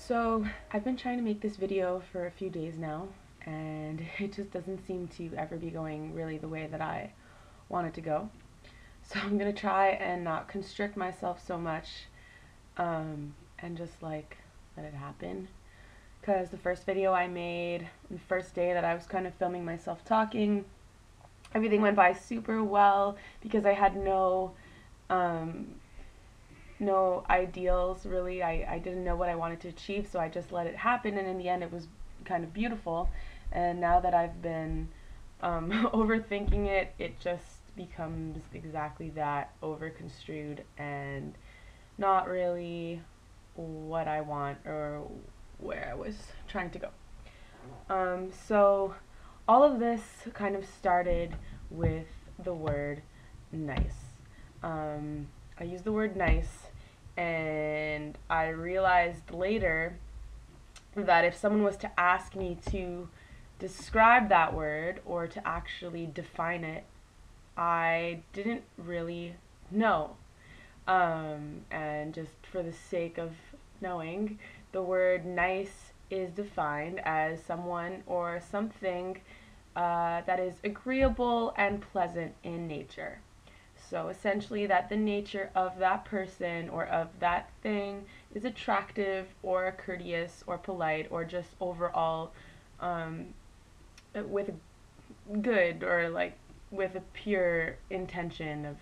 So I've been trying to make this video for a few days now, and it just doesn't seem to ever be going really the way that I want it to go. So I'm gonna try and not constrict myself so much, and just like let it happen. Because the first video I made, the first day that I was kind of filming myself talking, everything went by super well because I had um, no ideals really. I didn't know what I wanted to achieve, so I just let it happen, and in the end it was kind of beautiful. And now that I've been overthinking it, it just becomes exactly that, overconstrued and not really what I want or where I was trying to go. So all of this kind of started with the word nice. I used the word nice, and I realized later that if someone was to ask me to describe that word or to actually define it, I didn't really know. And just for the sake of knowing, the word nice is defined as someone or something that is agreeable and pleasant in nature. So essentially, that the nature of that person or of that thing is attractive or courteous or polite or just overall um, with good, or like with a pure intention of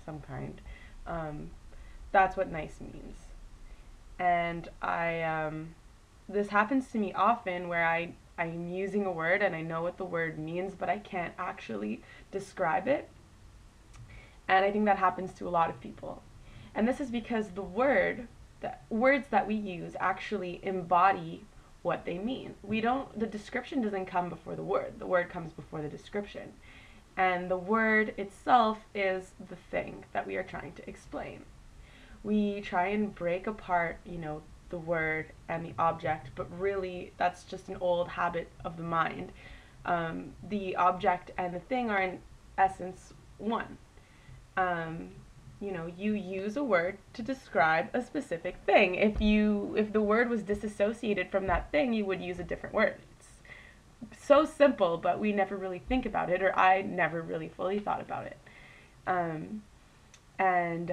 some kind. Um, that's what nice means. And this happens to me often where I'm using a word and I know what the word means, but I can't actually describe it. And I think that happens to a lot of people. And this is because the words that we use actually embody what they mean. The description doesn't come before the word comes before the description. And the word itself is the thing that we are trying to explain. We try and break apart, the word and the object, but really that's just an old habit of the mind. The object and the thing are in essence one. um, you use a word to describe a specific thing. If the word was disassociated from that thing, you would use a different word. It's so simple, but we never really think about it, or I never really fully thought about it. Um, and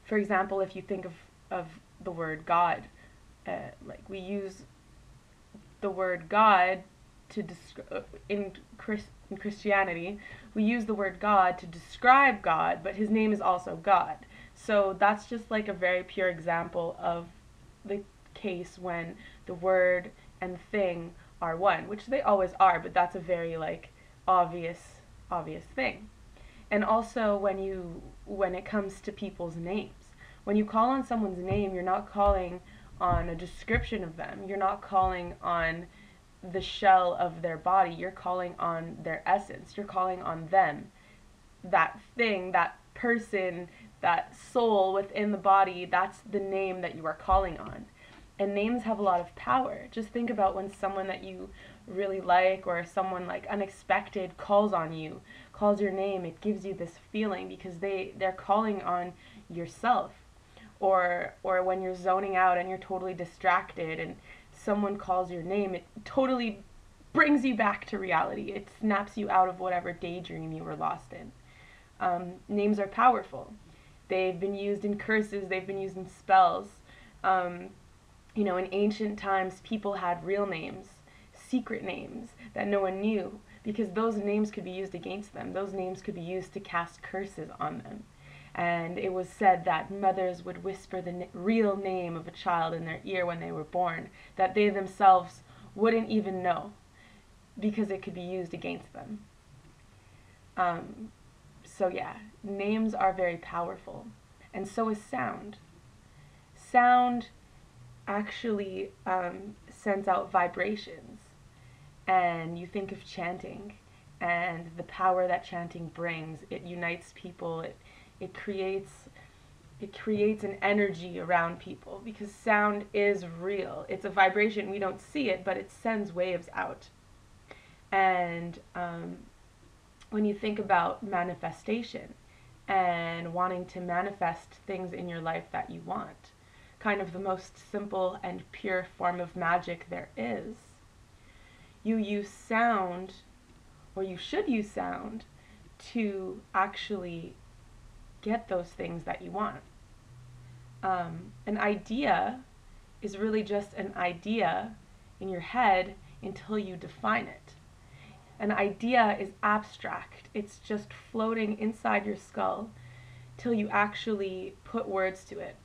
For example, if you think of the word God, like we use the word God to describe in Christianity, we use the word God to describe God, but his name is also God. So that's just like a very pure example of the case when the word and the thing are one, which they always are, but that's a very like obvious obvious thing. And also when it comes to people's names. When you call on someone's name, you're not calling on a description of them. You're not calling on the shell of their body. You're calling on their essence. You're calling on them. That thing, that person, that soul within the body, that's the name that you are calling on. And names have a lot of power. Just think about when someone that you really like or someone like unexpected calls on you, calls your name, it gives you this feeling because they're calling on yourself. Or when you're zoning out and you're totally distracted and someone calls your name, it totally brings you back to reality. It snaps you out of whatever daydream you were lost in. Names are powerful. They've been used in curses, they've been used in spells. Um, in ancient times, people had real names, secret names that no one knew, because those names could be used against them. Those names could be used to cast curses on them. And it was said that mothers would whisper the real name of a child in their ear when they were born, that they themselves wouldn't even know, because it could be used against them. Um, so yeah, names are very powerful, and so is sound. Sound actually sends out vibrations, and you think of chanting and the power that chanting brings. It unites people. It creates it creates an energy around people because sound is real. It's a vibration. We don't see it, but it sends waves out. And when you think about manifestation and wanting to manifest things in your life that you want, kind of the most simple and pure form of magic there is, you use sound, or you should use sound, to actually get those things that you want. An idea is really just an idea in your head until you define it. An idea is abstract. It's just floating inside your skull till you actually put words to it.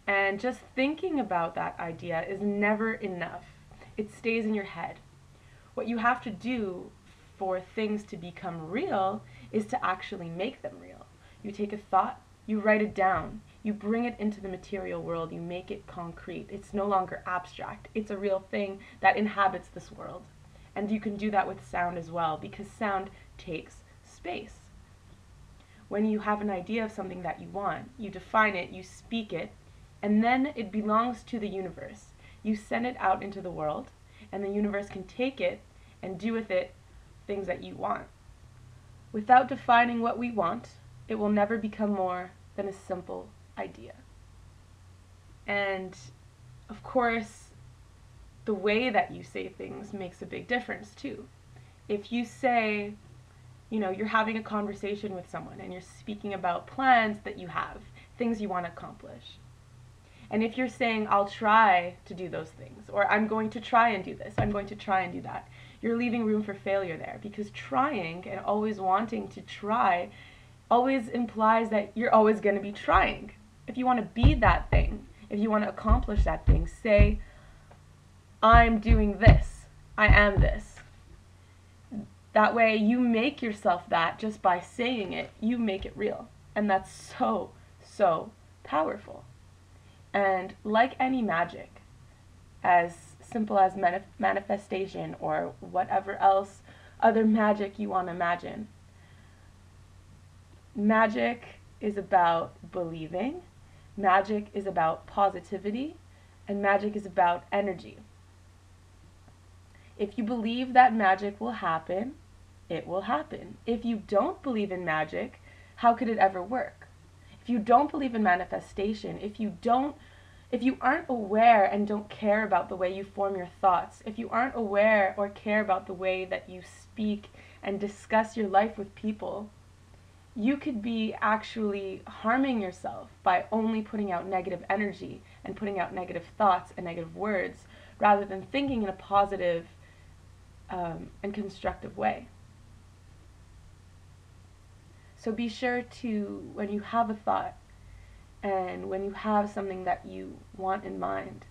And just thinking about that idea is never enough. It stays in your head. What you have to do for things to become real is to actually make them real. You take a thought, you write it down, you bring it into the material world, you make it concrete. It's no longer abstract. It's a real thing that inhabits this world. And you can do that with sound as well, because sound takes space. When you have an idea of something that you want, you define it, you speak it, and then it belongs to the universe. You send it out into the world, and the universe can take it and do with it things that you want. Without defining what we want, it will never become more than a simple idea. And of course, the way that you say things makes a big difference too. If you say, you're having a conversation with someone and you're speaking about plans that you have, things you want to accomplish. And if you're saying, I'll try to do those things, or I'm going to try and do this, I'm going to try and do that, you're leaving room for failure there, because trying and always wanting to try always implies that you're always going to be trying. If you want to be that thing, if you want to accomplish that thing, say, I'm doing this, I am this. That way you make yourself that just by saying it, you make it real. And that's so, so powerful. And like any magic, as simple as manifestation or whatever else other magic you want to imagine, magic is about believing, magic is about positivity, and magic is about energy. If you believe that magic will happen, it will happen. If you don't believe in magic, how could it ever work? If you don't believe in manifestation, if you aren't aware and don't care about the way you form your thoughts, if you aren't aware or care about the way that you speak and discuss your life with people, you could be actually harming yourself by only putting out negative energy and putting out negative thoughts and negative words, rather than thinking in a positive and constructive way. So be sure to, when you have a thought and when you have something that you want in mind,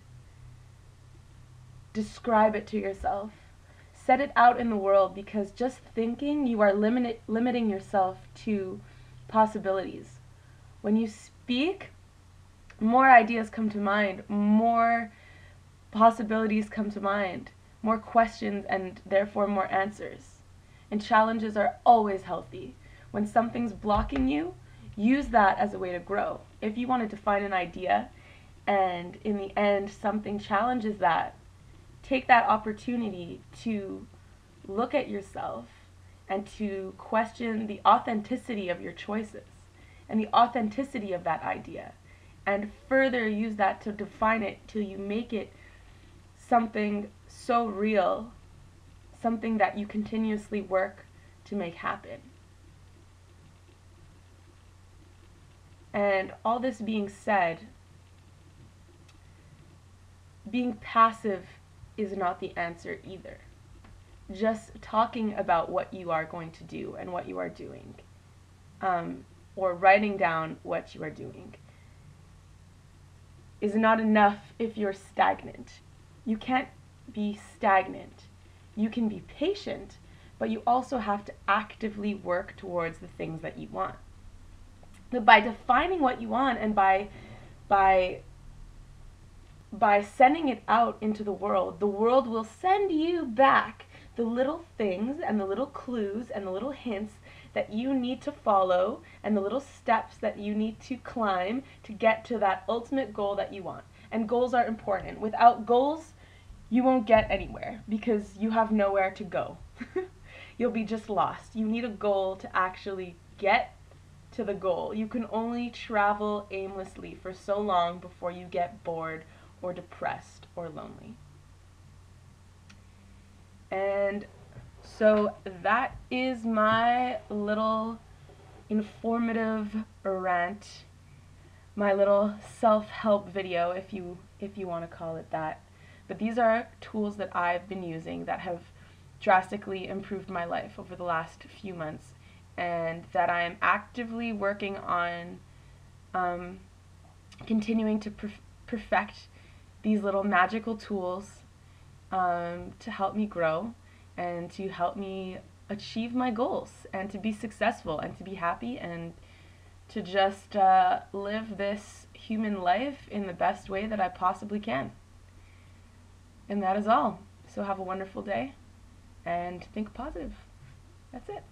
describe it to yourself. Set it out in the world, because just thinking, you are limiting yourself to possibilities. When you speak, more ideas come to mind, more possibilities come to mind, more questions, and therefore more answers. And challenges are always healthy. When something's blocking you, use that as a way to grow. If you want to define an idea and in the end something challenges that, take that opportunity to look at yourself and to question the authenticity of your choices and the authenticity of that idea, and further use that to define it till you make it something so real, something that you continuously work to make happen. And all this being said, being passive is not the answer either. Just talking about what you are going to do and what you are doing, or writing down what you are doing, is not enough if you're stagnant. You can't be stagnant. You can be patient, but you also have to actively work towards the things that you want. But by defining what you want and by sending it out into the world will send you back the little things and the little clues and the little hints that you need to follow and the little steps that you need to climb to get to that ultimate goal that you want. And goals are important. Without goals, you won't get anywhere because you have nowhere to go. You'll be just lost. You need a goal to actually get to the goal. You can only travel aimlessly for so long before you get bored or depressed or lonely. And so that is my little informative rant, my little self-help video, if you want to call it that. But these are tools that I've been using that have drastically improved my life over the last few months, and that I'm actively working on continuing to perfect these little magical tools to help me grow and to help me achieve my goals and to be successful and to be happy and to just live this human life in the best way that I possibly can. And that is all. So have a wonderful day and think positive. That's it.